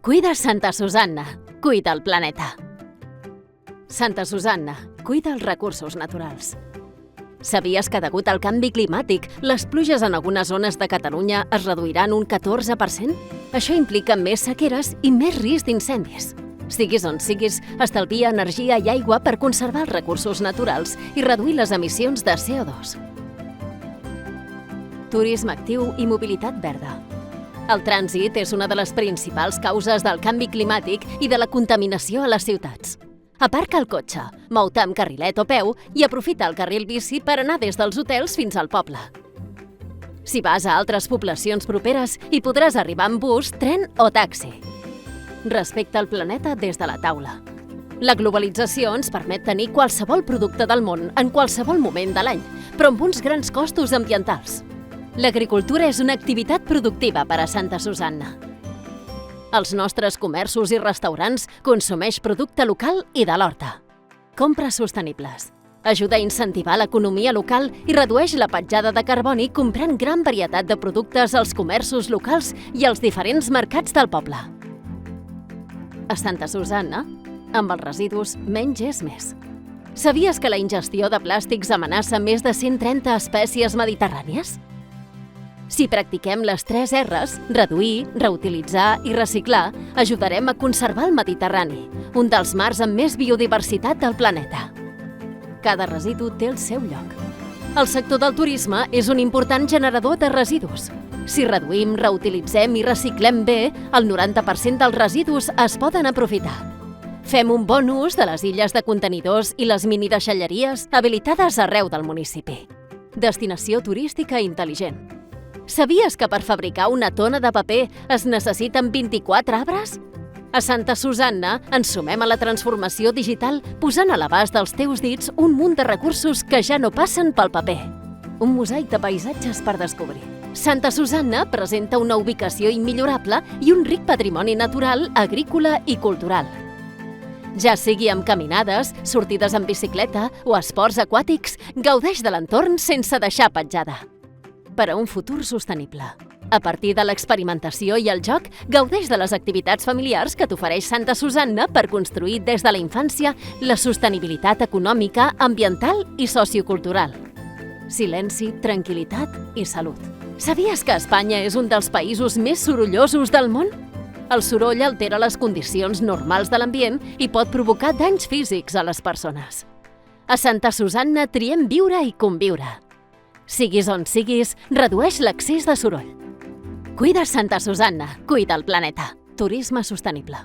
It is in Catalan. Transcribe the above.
Cuida Santa Susanna, cuida el planeta. Santa Susanna, cuida els recursos naturals. Sabies que degut al canvi climàtic, les pluges en algunes zones de Catalunya es reduiran un 14%? Això implica més sequeres i més risc d'incendis. Siguis on siguis, estalvia energia i aigua per conservar els recursos naturals i reduir les emissions de CO2. Turisme actiu i mobilitat verda. El trànsit és una de les principals causes del canvi climàtic i de la contaminació a les ciutats. Aparca el cotxe, mou-te amb carrilet o peu i aprofita el carril bici per anar des dels hotels fins al poble. Si vas a altres poblacions properes, hi podràs arribar amb bus, tren o taxi. Respecta el planeta des de la taula. La globalització ens permet tenir qualsevol producte del món en qualsevol moment de l'any, però amb uns grans costos ambientals. L'agricultura és una activitat productiva per a Santa Susanna. Els nostres comerços i restaurants consumeix producte local i de l'horta. Compres sostenibles. Ajuda a incentivar l'economia local i redueix la petjada de carboni comprant gran varietat de productes als comerços locals i als diferents mercats del poble. A Santa Susanna, amb els residus, menys és més. Sabies que la ingestió de plàstics amenaça més de 130 espècies mediterrànies? Si practiquem les 3 R's, reduir, reutilitzar i reciclar, ajudarem a conservar el Mediterrani, un dels mars amb més biodiversitat del planeta. Cada residu té el seu lloc. El sector del turisme és un important generador de residus. Si reduïm, reutilitzem i reciclem bé, el 90% dels residus es poden aprofitar. Fem un bon ús de les illes de contenidors i les minideixalleries habilitades arreu del municipi. Destinació turística intel·ligent. Sabies que per fabricar una tona de paper es necessiten 24 arbres? A Santa Susanna ens sumem a la transformació digital posant a l'abast dels teus dits un munt de recursos que ja no passen pel paper. Un mosaic de paisatges per descobrir. Santa Susanna presenta una ubicació immillorable i un ric patrimoni natural, agrícola i cultural. Ja sigui amb caminades, sortides en bicicleta o esports aquàtics, gaudeix de l'entorn sense deixar petjada. Per a un futur sostenible. A partir de l'experimentació i el joc, gaudeix de les activitats familiars que t'ofereix Santa Susanna per construir des de la infància la sostenibilitat econòmica, ambiental i sociocultural. Silenci, tranquil·litat i salut. Sabies que Espanya és un dels països més sorollosos del món? El soroll altera les condicions normals de l'ambient i pot provocar danys físics a les persones. A Santa Susanna triem viure i conviure. Siguis on siguis, redueix l'accés de soroll. Cuida Santa Susanna, cuida el planeta. Turisme sostenible.